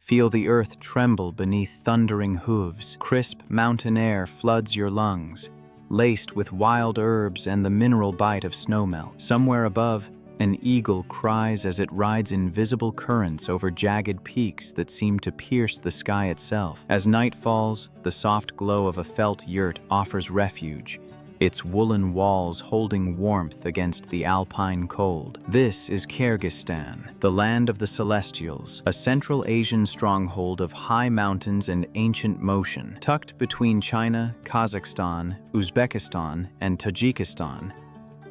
Feel the earth tremble beneath thundering hooves. Crisp mountain air floods your lungs, laced with wild herbs and the mineral bite of snowmelt. Somewhere above, an eagle cries as it rides invisible currents over jagged peaks that seem to pierce the sky itself. As night falls, the soft glow of a felt yurt offers refuge, its woolen walls holding warmth against the alpine cold. This is Kyrgyzstan, the land of the celestials, a Central Asian stronghold of high mountains and ancient motion. Tucked between China, Kazakhstan, Uzbekistan, and Tajikistan,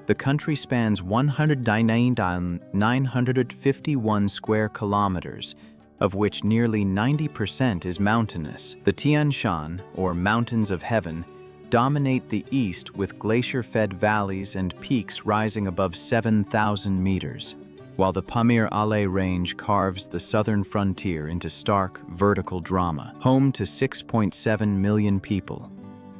the country spans 199,951 square kilometers, of which nearly 90% is mountainous. The Tian Shan, or Mountains of Heaven, dominate the east with glacier-fed valleys and peaks rising above 7,000 meters, while the Pamir Alay Range carves the southern frontier into stark, vertical drama. Home to 6.7 million people,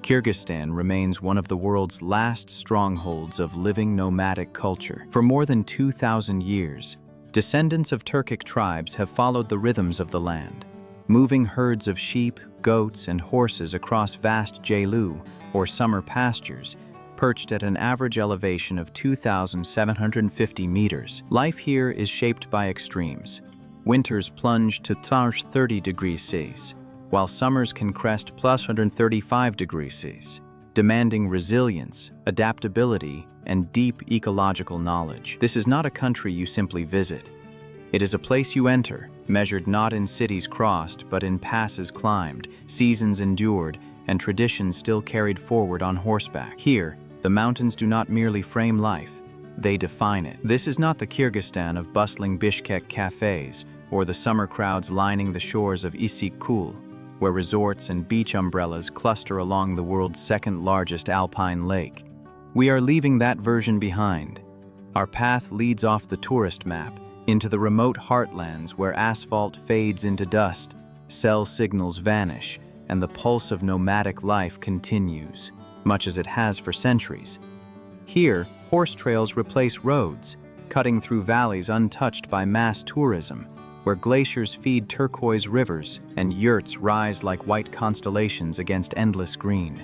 Kyrgyzstan remains one of the world's last strongholds of living nomadic culture. For more than 2,000 years, descendants of Turkic tribes have followed the rhythms of the land, moving herds of sheep, goats, and horses across vast jailoo, or summer pastures, perched at an average elevation of 2,750 meters. Life here is shaped by extremes. Winters plunge to +30 degrees Celsius, while summers can crest +135 degrees Celsius, demanding resilience, adaptability, and deep ecological knowledge. This is not a country you simply visit. It is a place you enter, measured not in cities crossed, but in passes climbed, seasons endured, and traditions still carried forward on horseback. Here, the mountains do not merely frame life, they define it. This is not the Kyrgyzstan of bustling Bishkek cafes, or the summer crowds lining the shores of Issyk-Kul, where resorts and beach umbrellas cluster along the world's second-largest alpine lake. We are leaving that version behind. Our path leads off the tourist map, into the remote heartlands where asphalt fades into dust, cell signals vanish, and the pulse of nomadic life continues, much as it has for centuries. Here, horse trails replace roads, cutting through valleys untouched by mass tourism, where glaciers feed turquoise rivers and yurts rise like white constellations against endless green.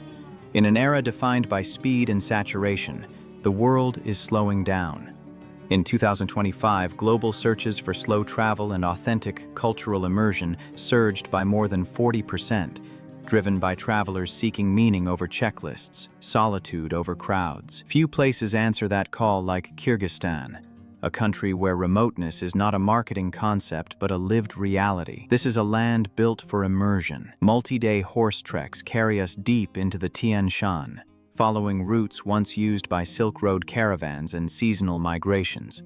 In an era defined by speed and saturation, the world is slowing down. In 2025, global searches for slow travel and authentic cultural immersion surged by more than 40%, driven by travelers seeking meaning over checklists, solitude over crowds. Few places answer that call like Kyrgyzstan, a country where remoteness is not a marketing concept but a lived reality. This is a land built for immersion. Multi-day horse treks carry us deep into the Tian Shan, following routes once used by Silk Road caravans and seasonal migrations.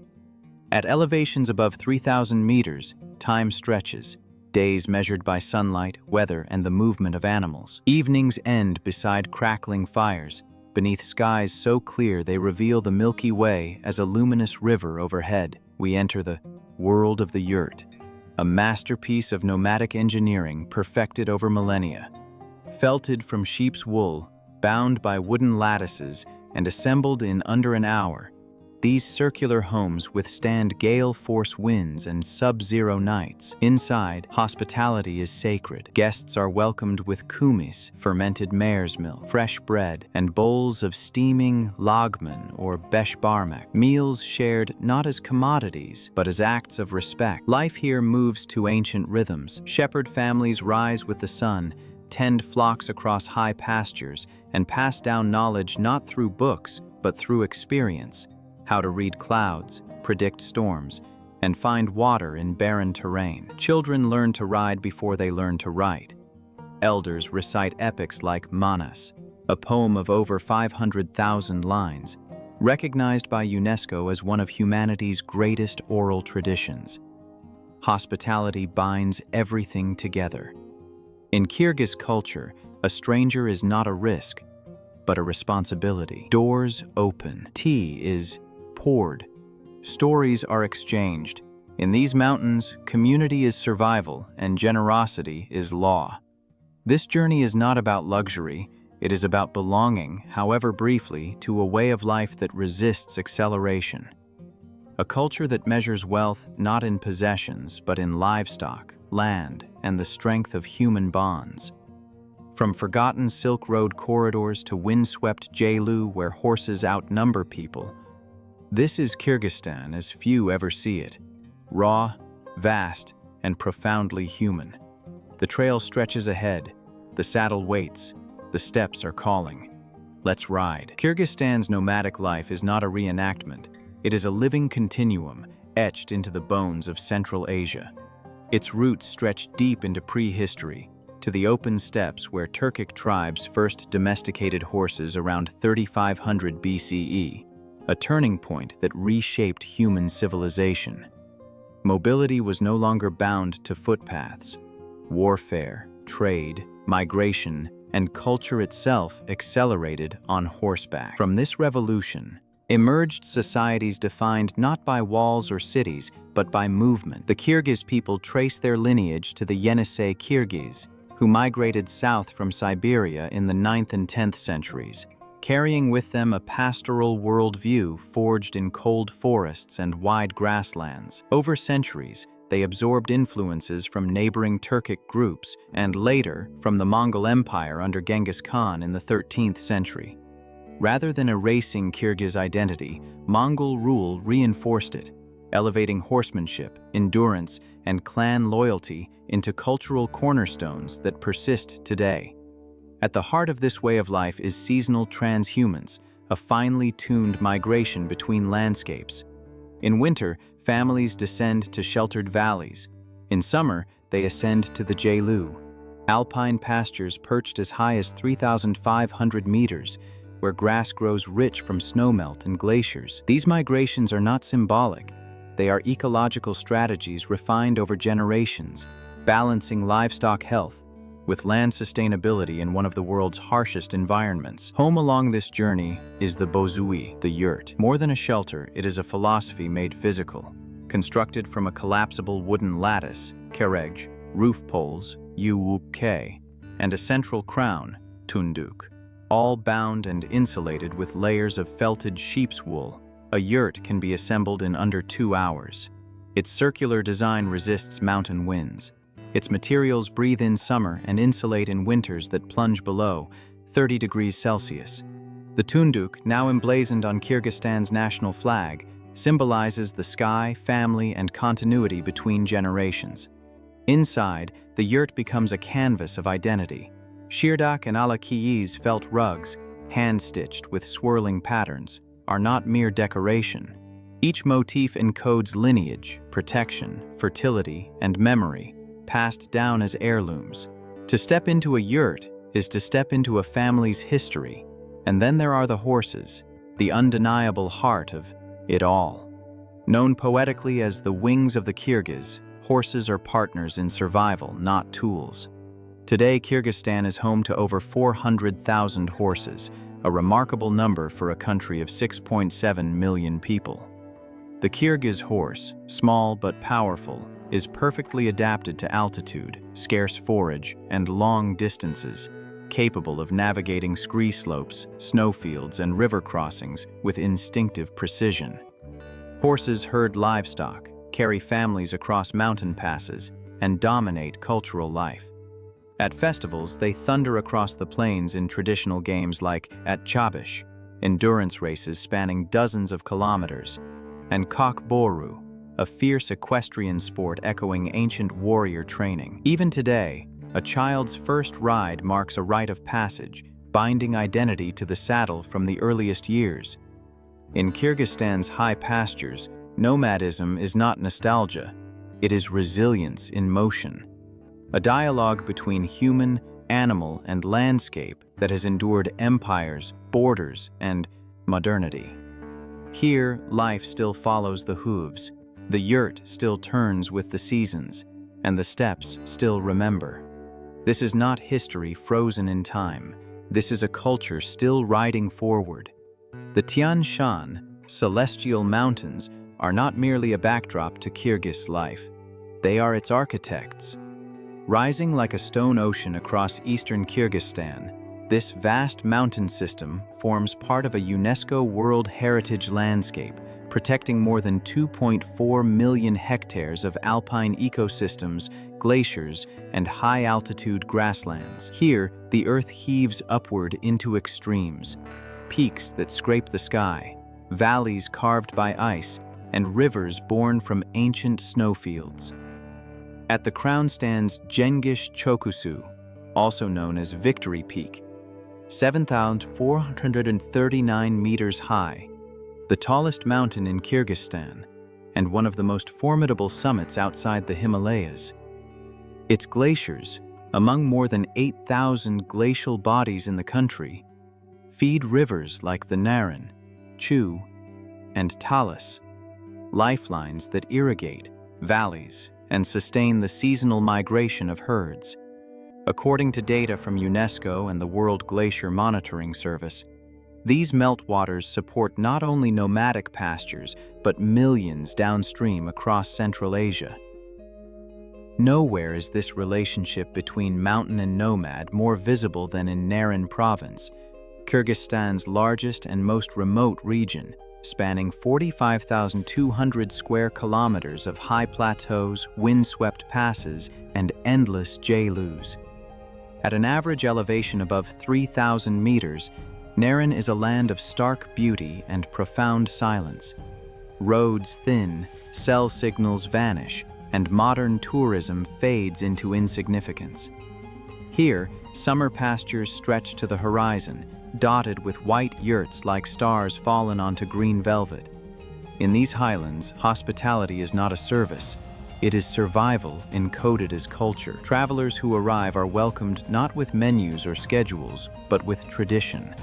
At elevations above 3,000 meters, time stretches, days measured by sunlight, weather, and the movement of animals. Evenings end beside crackling fires, beneath skies so clear they reveal the Milky Way as a luminous river overhead. We enter the world of the yurt, a masterpiece of nomadic engineering perfected over millennia. Felted from sheep's wool, bound by wooden lattices, and assembled in under an hour, these circular homes withstand gale-force winds and sub-zero nights. Inside, hospitality is sacred. Guests are welcomed with kumis, fermented mare's milk, fresh bread, and bowls of steaming lagman or beshbarmak. Meals shared not as commodities, but as acts of respect. Life here moves to ancient rhythms. Shepherd families rise with the sun, tend flocks across high pastures, and pass down knowledge not through books, but through experience. How to read clouds, predict storms, and find water in barren terrain. Children learn to ride before they learn to write. Elders recite epics like Manas, a poem of over 500,000 lines, recognized by UNESCO as one of humanity's greatest oral traditions. Hospitality binds everything together. In Kyrgyz culture, a stranger is not a risk, but a responsibility. Doors open. Tea is poured. Stories are exchanged. In these mountains, community is survival and generosity is law. This journey is not about luxury, it is about belonging, however briefly, to a way of life that resists acceleration. A culture that measures wealth not in possessions, but in livestock, land, and the strength of human bonds. From forgotten Silk Road corridors to windswept jailoo where horses outnumber people, this is Kyrgyzstan as few ever see it. Raw, vast, and profoundly human. The trail stretches ahead, the saddle waits, the steps are calling. Let's ride. Kyrgyzstan's nomadic life is not a reenactment. It is a living continuum etched into the bones of Central Asia. Its roots stretch deep into prehistory, to the open steppes where Turkic tribes first domesticated horses around 3500 BCE, a turning point that reshaped human civilization. Mobility was no longer bound to footpaths. Warfare, trade, migration, and culture itself accelerated on horseback. From this revolution, emerged societies defined not by walls or cities, but by movement. The Kyrgyz people trace their lineage to the Yenisei Kyrgyz, who migrated south from Siberia in the 9th and 10th centuries, carrying with them a pastoral worldview forged in cold forests and wide grasslands. Over centuries, they absorbed influences from neighboring Turkic groups and later from the Mongol Empire under Genghis Khan in the 13th century. Rather than erasing Kyrgyz identity, Mongol rule reinforced it, elevating horsemanship, endurance, and clan loyalty into cultural cornerstones that persist today. At the heart of this way of life is seasonal transhumance, a finely tuned migration between landscapes. In winter, families descend to sheltered valleys. In summer, they ascend to the jailoo, alpine pastures perched as high as 3,500 meters, where grass grows rich from snowmelt and glaciers. These migrations are not symbolic. They are ecological strategies refined over generations, balancing livestock health with land sustainability in one of the world's harshest environments. Home along this journey is the bozui, the yurt. More than a shelter, it is a philosophy made physical. Constructed from a collapsible wooden lattice, kereg, roof poles, yuuk, and a central crown, tunduk, all bound and insulated with layers of felted sheep's wool, a yurt can be assembled in under 2 hours. Its circular design resists mountain winds. Its materials breathe in summer and insulate in winters that plunge below 30 degrees Celsius. The tunduk, now emblazoned on Kyrgyzstan's national flag, symbolizes the sky, family, and continuity between generations. Inside, the yurt becomes a canvas of identity. Shirdak and Alakiyi's felt rugs, hand-stitched with swirling patterns, are not mere decoration. Each motif encodes lineage, protection, fertility, and memory, passed down as heirlooms. To step into a yurt is to step into a family's history. And then there are the horses, the undeniable heart of it all. Known poetically as the wings of the Kyrgyz, horses are partners in survival, not tools. Today, Kyrgyzstan is home to over 400,000 horses, a remarkable number for a country of 6.7 million people. The Kyrgyz horse, small but powerful, is perfectly adapted to altitude, scarce forage, and long distances, capable of navigating scree slopes, snowfields, and river crossings with instinctive precision. Horses herd livestock, carry families across mountain passes, and dominate cultural life. At festivals, they thunder across the plains in traditional games like at Chabish, endurance races spanning dozens of kilometers, and Kok Boru, a fierce equestrian sport echoing ancient warrior training. Even today, a child's first ride marks a rite of passage, binding identity to the saddle from the earliest years. In Kyrgyzstan's high pastures, nomadism is not nostalgia, it is resilience in motion. A dialogue between human, animal, and landscape that has endured empires, borders, and modernity. Here, life still follows the hooves, the yurt still turns with the seasons, and the steppes still remember. This is not history frozen in time. This is a culture still riding forward. The Tian Shan, celestial mountains, are not merely a backdrop to Kyrgyz life. They are its architects. Rising like a stone ocean across eastern Kyrgyzstan, this vast mountain system forms part of a UNESCO World Heritage landscape, protecting more than 2.4 million hectares of alpine ecosystems, glaciers, and high-altitude grasslands. Here, the Earth heaves upward into extremes, peaks that scrape the sky, valleys carved by ice, and rivers born from ancient snowfields. At the crown stands Gengish Chokusu, also known as Victory Peak, 7,439 meters high, the tallest mountain in Kyrgyzstan, and one of the most formidable summits outside the Himalayas. Its glaciers, among more than 8,000 glacial bodies in the country, feed rivers like the Naran, Chu, and Talas, lifelines that irrigate valleys and sustain the seasonal migration of herds. According to data from UNESCO and the World Glacier Monitoring Service, these meltwaters support not only nomadic pastures, but millions downstream across Central Asia. Nowhere is this relationship between mountain and nomad more visible than in Naran province, Kyrgyzstan's largest and most remote region, spanning 45,200 square kilometers of high plateaus, windswept passes, and endless jailoos. At an average elevation above 3,000 meters, Naran is a land of stark beauty and profound silence. Roads thin, cell signals vanish, and modern tourism fades into insignificance. Here, summer pastures stretch to the horizon, dotted with white yurts like stars fallen onto green velvet. In these highlands, hospitality is not a service. It is survival encoded as culture. Travelers who arrive are welcomed not with menus or schedules, but with tradition.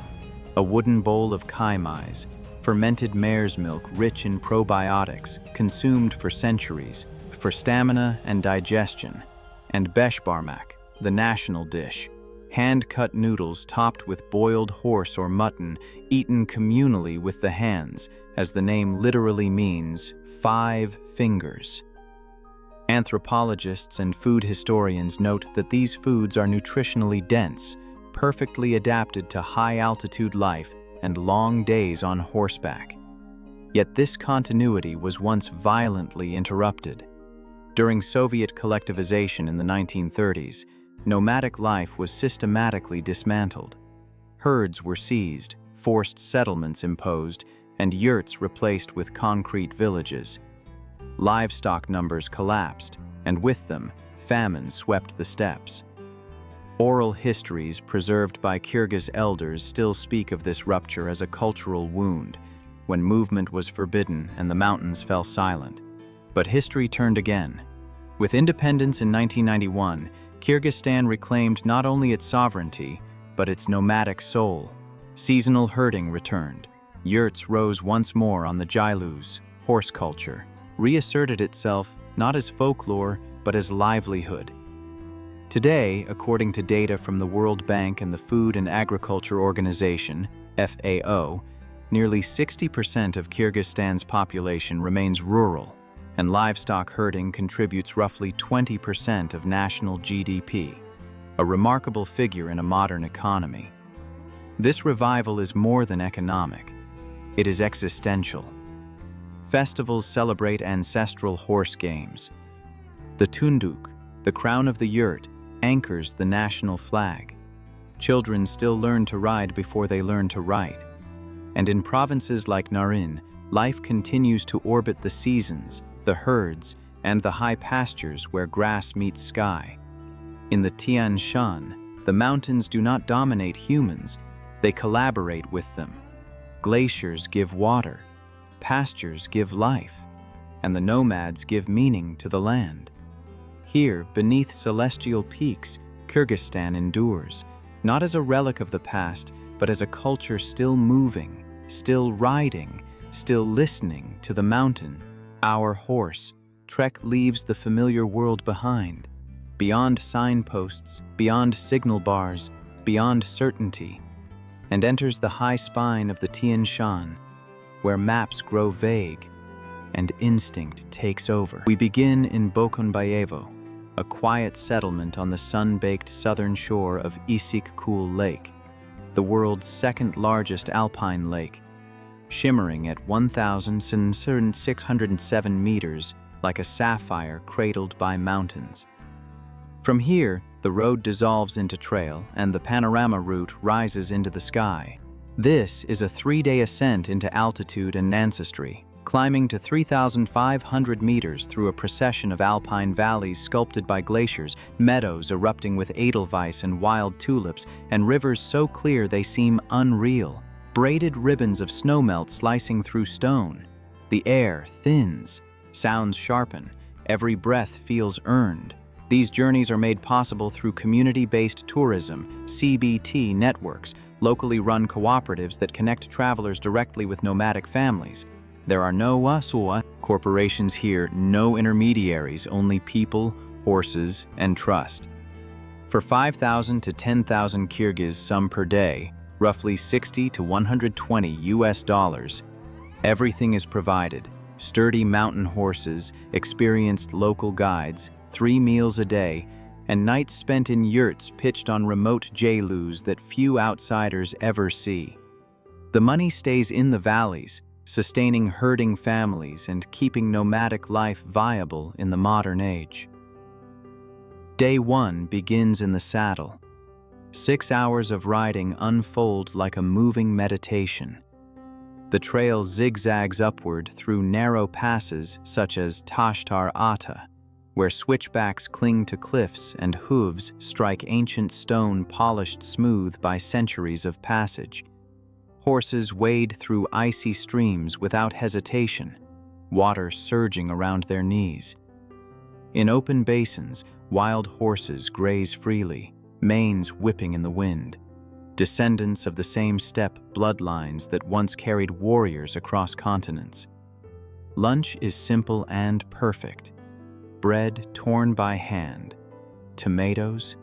A wooden bowl of kaimais, fermented mare's milk rich in probiotics, consumed for centuries, for stamina and digestion, and beshbarmak, the national dish, hand-cut noodles topped with boiled horse or mutton, eaten communally with the hands, as the name literally means 5 fingers. Anthropologists and food historians note that these foods are nutritionally dense, perfectly adapted to high-altitude life and long days on horseback. Yet this continuity was once violently interrupted. During Soviet collectivization in the 1930s, nomadic life was systematically dismantled. Herds were seized, forced settlements imposed, and yurts replaced with concrete villages. Livestock numbers collapsed, and with them, famine swept the steppes. Oral histories preserved by Kyrgyz elders still speak of this rupture as a cultural wound, when movement was forbidden and the mountains fell silent. But history turned again. With independence in 1991, Kyrgyzstan reclaimed not only its sovereignty, but its nomadic soul. Seasonal herding returned. Yurts rose once more on the jailoos. Horse culture reasserted itself not as folklore, but as livelihood. Today, according to data from the World Bank and the Food and Agriculture Organization, FAO, nearly 60% of Kyrgyzstan's population remains rural, and livestock herding contributes roughly 20% of national GDP, a remarkable figure in a modern economy. This revival is more than economic. It is existential. Festivals celebrate ancestral horse games. The tunduk, the crown of the yurt, anchors the national flag. Children still learn to ride before they learn to write. And in provinces like Narin, life continues to orbit the seasons, the herds, and the high pastures where grass meets sky. In the Tian Shan, the mountains do not dominate humans, they collaborate with them. Glaciers give water, pastures give life, and the nomads give meaning to the land. Here, beneath celestial peaks, Kyrgyzstan endures, not as a relic of the past, but as a culture still moving, still riding, still listening to the mountain. Our horse, trek leaves the familiar world behind, beyond signposts, beyond signal bars, beyond certainty, and enters the high spine of the Tian Shan, where maps grow vague and instinct takes over. We begin in Bokonbayevo, a quiet settlement on the sun-baked southern shore of Issyk-Kul Lake, the world's second-largest alpine lake, shimmering at 1,607 meters like a sapphire cradled by mountains. From here, the road dissolves into trail and the panorama route rises into the sky. This is a 3-day ascent into altitude and ancestry, climbing to 3,500 meters through a procession of alpine valleys sculpted by glaciers, meadows erupting with edelweiss and wild tulips, and rivers so clear they seem unreal. Braided ribbons of snowmelt slicing through stone. The air thins, sounds sharpen, every breath feels earned. These journeys are made possible through community-based tourism, CBT networks, locally run cooperatives that connect travelers directly with nomadic families. There are no wasua corporations here, no intermediaries, only people, horses, and trust. For 5,000 to 10,000 Kyrgyz sum per day, roughly 60 to 120 US dollars, everything is provided. Sturdy mountain horses, experienced local guides, 3 meals a day, and nights spent in yurts pitched on remote jailoos that few outsiders ever see. The money stays in the valleys, sustaining herding families and keeping nomadic life viable in the modern age. Day 1 begins in the saddle. 6 hours of riding unfold like a moving meditation. The trail zigzags upward through narrow passes such as Tashtar Ata, where switchbacks cling to cliffs and hooves strike ancient stone polished smooth by centuries of passage. Horses wade through icy streams without hesitation, water surging around their knees. In open basins, wild horses graze freely, manes whipping in the wind, descendants of the same steppe bloodlines that once carried warriors across continents. Lunch is simple and perfect. Bread torn by hand, tomatoes,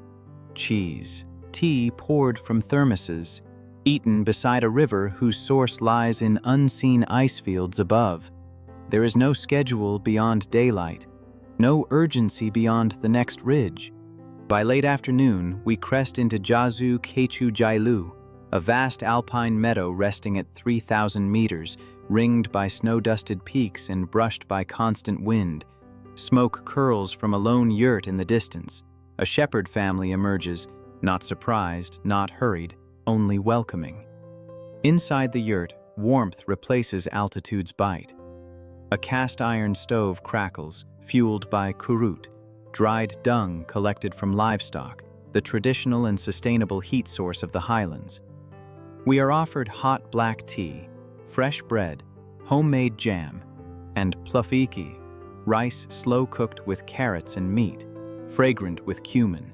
cheese, tea poured from thermoses, eaten beside a river whose source lies in unseen ice fields above. There is no schedule beyond daylight, no urgency beyond the next ridge. By late afternoon, we crest into Jailoo Jailoo, a vast alpine meadow resting at 3,000 meters, ringed by snow-dusted peaks and brushed by constant wind. Smoke curls from a lone yurt in the distance. A shepherd family emerges, not surprised, not hurried, only welcoming. Inside the yurt, warmth replaces altitude's bite. A cast-iron stove crackles, fueled by kurut, dried dung collected from livestock, the traditional and sustainable heat source of the highlands. We are offered hot black tea, fresh bread, homemade jam, and plufiki, rice slow-cooked with carrots and meat, fragrant with cumin.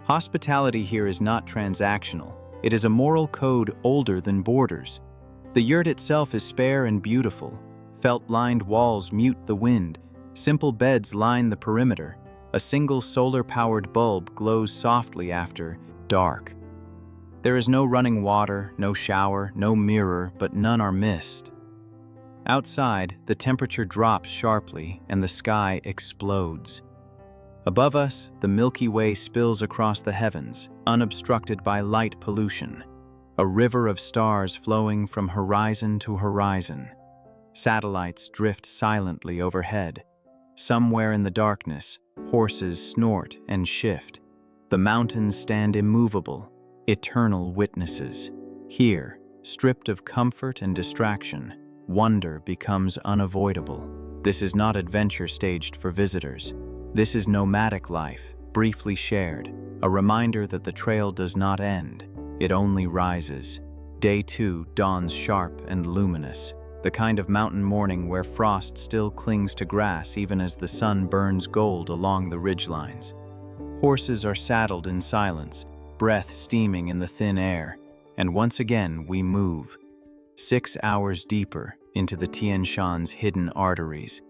Hospitality here is not transactional. It is a moral code older than borders. The yurt itself is spare and beautiful. Felt-lined walls mute the wind. Simple beds line the perimeter. A single solar-powered bulb glows softly after dark. There is no running water, no shower, no mirror, but none are missed. Outside, the temperature drops sharply and the sky explodes. Above us, the Milky Way spills across the heavens, unobstructed by light pollution, a river of stars flowing from horizon to horizon. Satellites drift silently overhead. Somewhere in the darkness, horses snort and shift. The mountains stand immovable, eternal witnesses. Here, stripped of comfort and distraction, wonder becomes unavoidable. This is not adventure staged for visitors. This is nomadic life, briefly shared, a reminder that the trail does not end, it only rises. Day 2 dawns sharp and luminous, the kind of mountain morning where frost still clings to grass even as the sun burns gold along the ridgelines. Horses are saddled in silence, breath steaming in the thin air, and once again we move. 6 hours deeper into the Tian Shan's hidden arteries.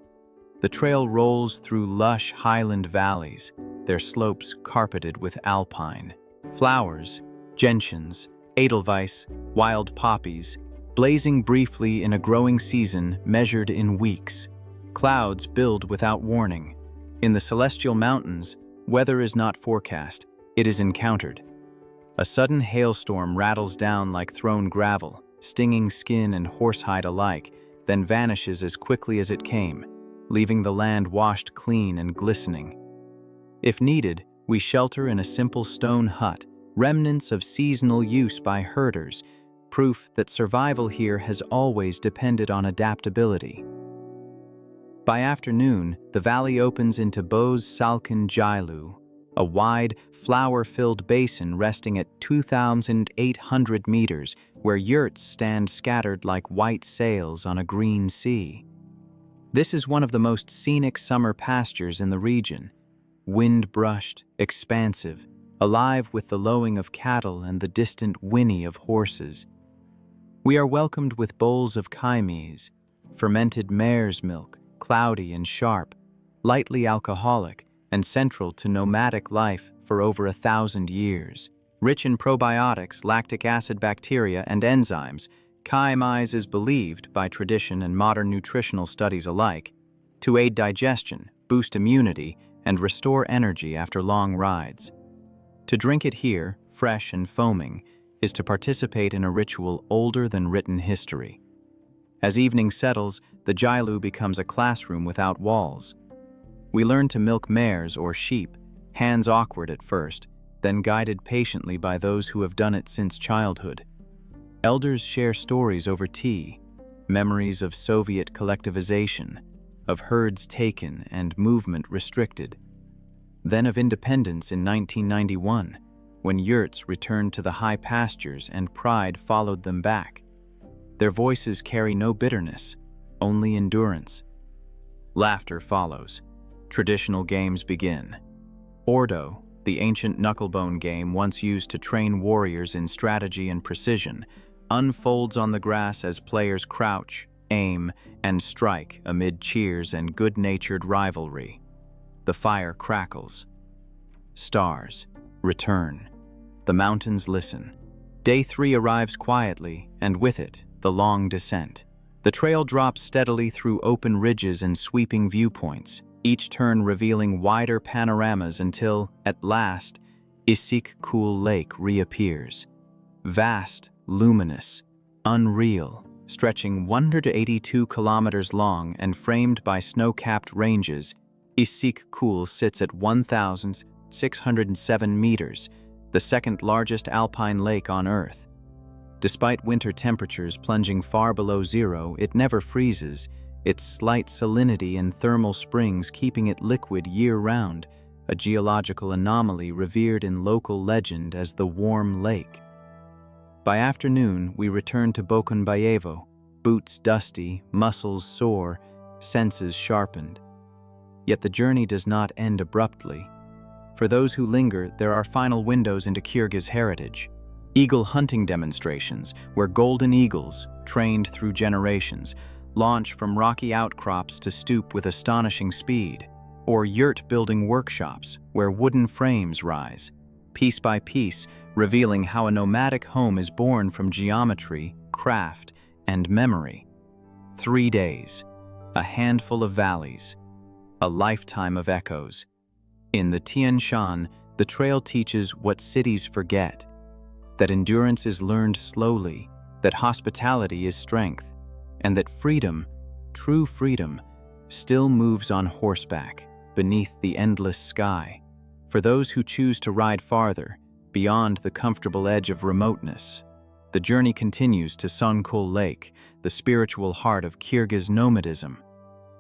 The trail rolls through lush highland valleys, their slopes carpeted with alpine. Flowers, gentians, edelweiss, wild poppies, blazing briefly in a growing season measured in weeks. Clouds build without warning. In the celestial mountains, weather is not forecast, it is encountered. A sudden hailstorm rattles down like thrown gravel, stinging skin and horsehide alike, then vanishes as quickly as it came, leaving the land washed clean and glistening. If needed, We shelter in a simple stone hut, remnants of seasonal use by herders, proof that survival here has always depended on adaptability. By afternoon, the valley opens into Boz Salkin jailoo, a wide, flower-filled basin resting at 2,800 meters, where yurts stand scattered like white sails on a green sea. This is one of the most scenic summer pastures in the region, wind-brushed, expansive, alive with the lowing of cattle and the distant whinny of horses. We are welcomed with bowls of Kyrgyz, fermented mare's milk, cloudy and sharp, lightly alcoholic, and central to nomadic life for over 1,000 years. Rich in probiotics, lactic acid bacteria, and enzymes, Kyrgyz is believed, by tradition and modern nutritional studies alike, to aid digestion, boost immunity, and restore energy after long rides. To drink it here, fresh and foaming, is to participate in a ritual older than written history. As evening settles, the jailoo becomes a classroom without walls. We learn to milk mares or sheep, hands awkward at first, then guided patiently by those who have done it since childhood. Elders share stories over tea, memories of Soviet collectivization, of herds taken and movement restricted, then of independence in 1991, when yurts returned to the high pastures and pride followed them back. Their voices carry no bitterness, only endurance. Laughter follows. Traditional games begin. Ordo, the ancient knucklebone game once used to train warriors in strategy and precision, unfolds on the grass as players crouch, aim, and strike amid cheers and good-natured rivalry. The fire crackles. Stars return. The mountains listen. Day 3 arrives quietly, and with it, the long descent. The trail drops steadily through open ridges and sweeping viewpoints, each turn revealing wider panoramas until, at last, Issyk-Kul Lake reappears. Vast, luminous, unreal, stretching 182 kilometers long and framed by snow-capped ranges, Issyk-Kul sits at 1,607 meters, the second largest alpine lake on Earth. Despite winter temperatures plunging far below zero, it never freezes, its slight salinity and thermal springs keeping it liquid year-round, a geological anomaly revered in local legend as the Warm Lake. By afternoon, we return to Bokunbayevo, boots dusty, muscles sore, senses sharpened. Yet the journey does not end abruptly. For those who linger, there are final windows into Kyrgyz heritage. Eagle hunting demonstrations, where golden eagles, trained through generations, launch from rocky outcrops to stoop with astonishing speed, or yurt-building workshops, where wooden frames rise, piece by piece, revealing how a nomadic home is born from geometry, craft, and memory. 3 days, a handful of valleys, a lifetime of echoes. In the Tian Shan, the trail teaches what cities forget, that endurance is learned slowly, that hospitality is strength, and that freedom, true freedom, still moves on horseback, beneath the endless sky. For those who choose to ride farther, beyond the comfortable edge of remoteness, the journey continues to Songkul Lake, the spiritual heart of Kyrgyz nomadism.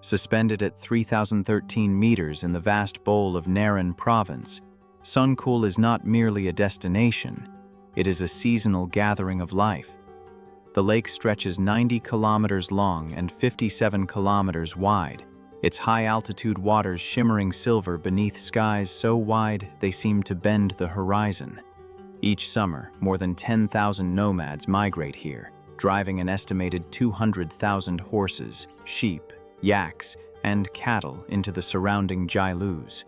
Suspended at 3,013 meters in the vast bowl of Naran province, Songkul is not merely a destination, it is a seasonal gathering of life. The lake stretches 90 kilometers long and 57 kilometers wide, its high-altitude waters shimmering silver beneath skies so wide they seem to bend the horizon. Each summer, more than 10,000 nomads migrate here, driving an estimated 200,000 horses, sheep, yaks, and cattle into the surrounding jailoos.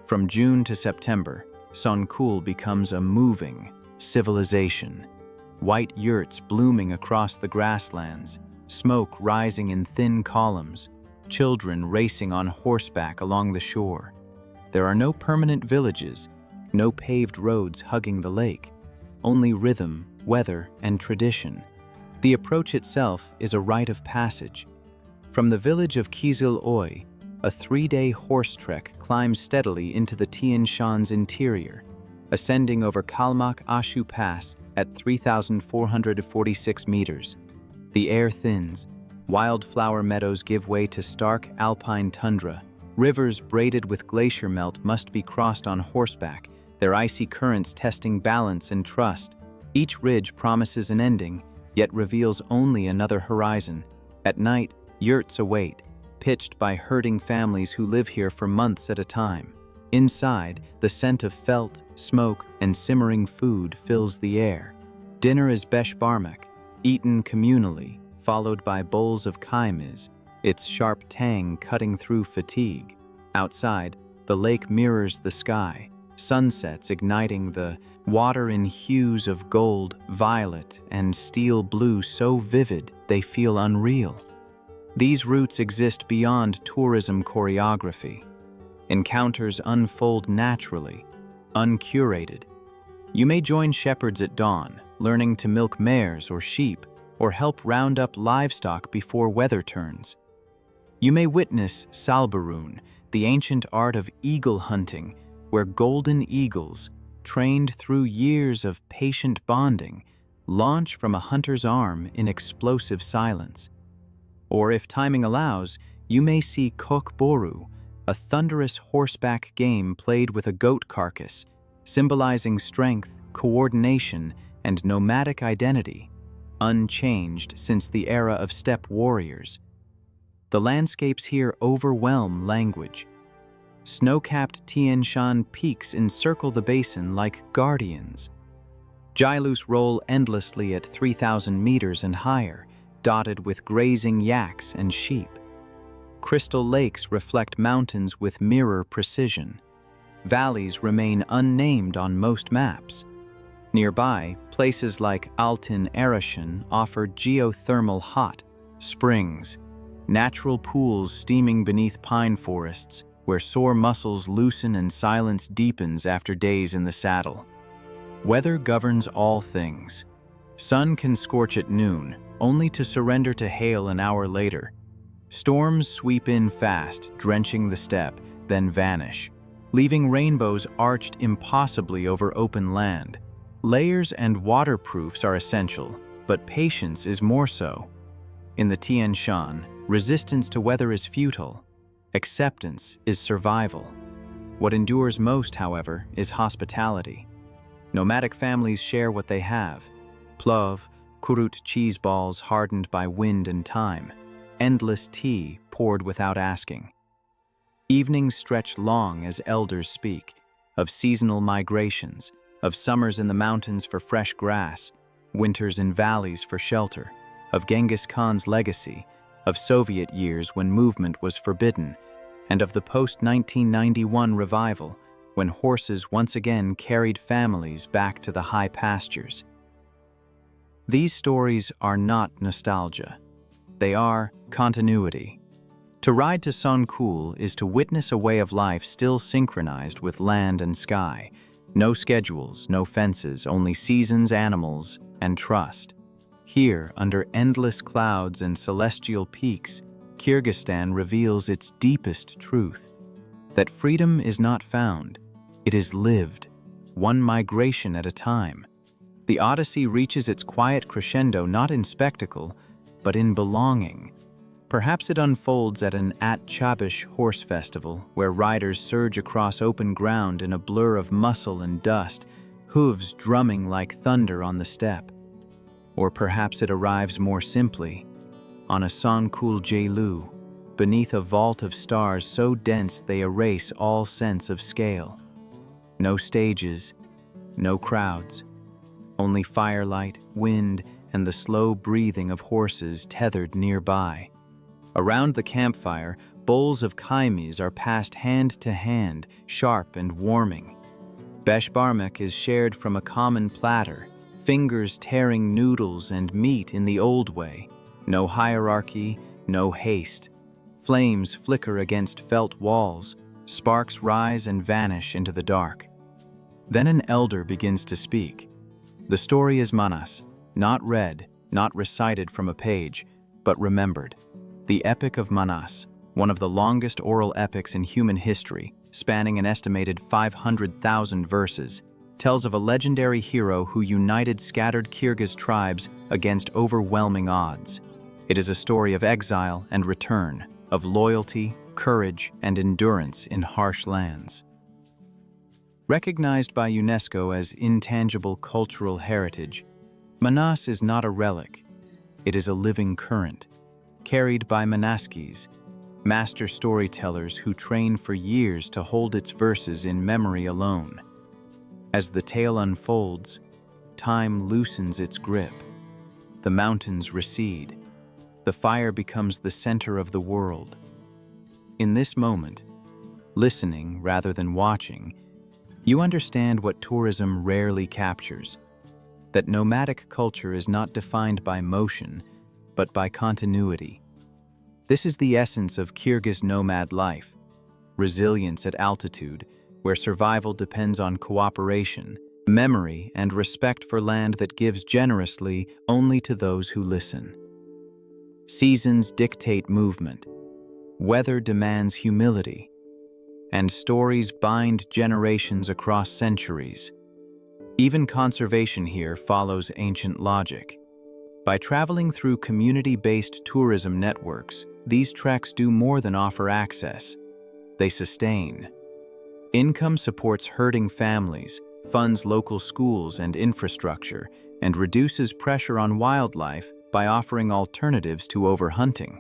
From June to September, Songkul becomes a moving civilization. White yurts blooming across the grasslands, smoke rising in thin columns, children racing on horseback along the shore. There are no permanent villages, no paved roads hugging the lake, only rhythm, weather, and tradition. The approach itself is a rite of passage. From the village of Kizil Oy, a 3-day horse trek climbs steadily into the Tian Shan's interior, ascending over Kalmak Ashu Pass at 3,446 meters. The air thins, wildflower meadows give way to stark alpine tundra, rivers braided with glacier melt must be crossed on horseback, their icy currents testing balance and trust. Each ridge promises an ending, yet reveals only another horizon. At night, yurts await, pitched by herding families who live here for months at a time. Inside, the scent of felt, smoke, and simmering food fills the air. Dinner is beshbarmak, eaten communally, followed by bowls of Kyrgyz, its sharp tang cutting through fatigue. Outside, the lake mirrors the sky, sunsets igniting the water in hues of gold, violet, and steel blue so vivid they feel unreal. These routes exist beyond tourism choreography. Encounters unfold naturally, uncurated. You may join shepherds at dawn, learning to milk mares or sheep, or help round up livestock before weather turns. You may witness salbaroon, the ancient art of eagle hunting, where golden eagles, trained through years of patient bonding, launch from a hunter's arm in explosive silence. Or if timing allows, you may see kok boru, a thunderous horseback game played with a goat carcass, symbolizing strength, coordination, and nomadic identity, unchanged since the era of steppe warriors. The landscapes here overwhelm language. Snow-capped Tian Shan peaks encircle the basin like guardians. Jailoos roll endlessly at 3,000 meters and higher, dotted with grazing yaks and sheep. Crystal lakes reflect mountains with mirror precision. Valleys remain unnamed on most maps. Nearby, places like Altin Erashan offer geothermal hot springs, natural pools steaming beneath pine forests, where sore muscles loosen and silence deepens after days in the saddle. Weather governs all things. Sun can scorch at noon, only to surrender to hail an hour later. Storms sweep in fast, drenching the steppe, then vanish, leaving rainbows arched impossibly over open land. Layers and waterproofs are essential, but patience is more so. In the Tian Shan, resistance to weather is futile. Acceptance is survival. What endures most, however, is hospitality. Nomadic families share what they have: plov, kurut cheese balls hardened by wind and time, endless tea poured without asking. Evenings stretch long as elders speak, of seasonal migrations, of summers in the mountains for fresh grass, winters in valleys for shelter, of Genghis Khan's legacy, of Soviet years when movement was forbidden, and of the post-1991 revival, when horses once again carried families back to the high pastures. These stories are not nostalgia. They are continuity. To ride to Songkhul is to witness a way of life still synchronized with land and sky. No schedules, no fences, only seasons, animals, and trust. Here, under endless clouds and celestial peaks, Kyrgyzstan reveals its deepest truth: that freedom is not found, it is lived, one migration at a time. The Odyssey reaches its quiet crescendo not in spectacle, but in belonging. Perhaps it unfolds at an At-Chabish horse festival, where riders surge across open ground in a blur of muscle and dust, hooves drumming like thunder on the steppe. Or perhaps it arrives more simply, on a Songkhul jailoo, beneath a vault of stars so dense they erase all sense of scale. No stages, no crowds, only firelight, wind, and the slow breathing of horses tethered nearby. Around the campfire, bowls of Kyrgyz are passed hand to hand, sharp and warming. Beshbarmak is shared from a common platter, fingers tearing noodles and meat in the old way. No hierarchy, no haste. Flames flicker against felt walls, sparks rise and vanish into the dark. Then an elder begins to speak. The story is Manas, not read, not recited from a page, but remembered. The epic of Manas, one of the longest oral epics in human history, spanning an estimated 500,000 verses, tells of a legendary hero who united scattered Kyrgyz tribes against overwhelming odds. It is a story of exile and return, of loyalty, courage, and endurance in harsh lands. Recognized by UNESCO as intangible cultural heritage, Manas is not a relic. It is a living current, carried by Manaskis, master storytellers who train for years to hold its verses in memory alone. As the tale unfolds, time loosens its grip. The mountains recede. The fire becomes the center of the world. In this moment, listening rather than watching, you understand what tourism rarely captures, that nomadic culture is not defined by motion, but by continuity. This is the essence of Kyrgyz nomad life, resilience at altitude, where survival depends on cooperation, memory, and respect for land that gives generously only to those who listen. Seasons dictate movement, weather demands humility, and stories bind generations across centuries. Even conservation here follows ancient logic. By traveling through community-based tourism networks, these treks do more than offer access. They sustain. Income supports herding families, funds local schools and infrastructure, and reduces pressure on wildlife by offering alternatives to overhunting.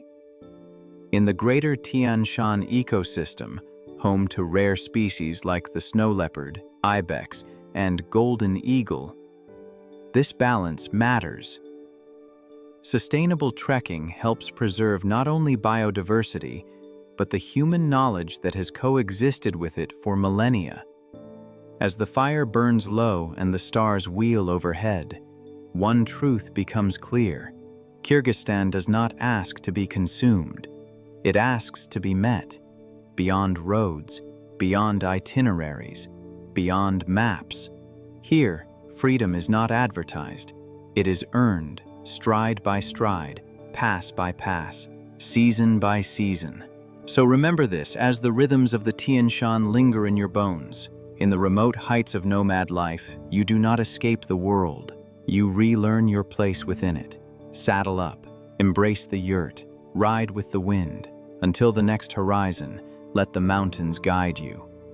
In the greater Tian Shan ecosystem, home to rare species like the snow leopard, ibex, and golden eagle, this balance matters. Sustainable trekking helps preserve not only biodiversity, but the human knowledge that has coexisted with it for millennia. As the fire burns low and the stars wheel overhead, one truth becomes clear. Kyrgyzstan does not ask to be consumed. It asks to be met, beyond roads, beyond itineraries, beyond maps. Here, freedom is not advertised. It is earned, stride by stride, pass by pass, season by season. So remember this as the rhythms of the Tian Shan linger in your bones. In the remote heights of nomad life, you do not escape the world. You relearn your place within it. Saddle up, embrace the yurt, ride with the wind. Until the next horizon, let the mountains guide you.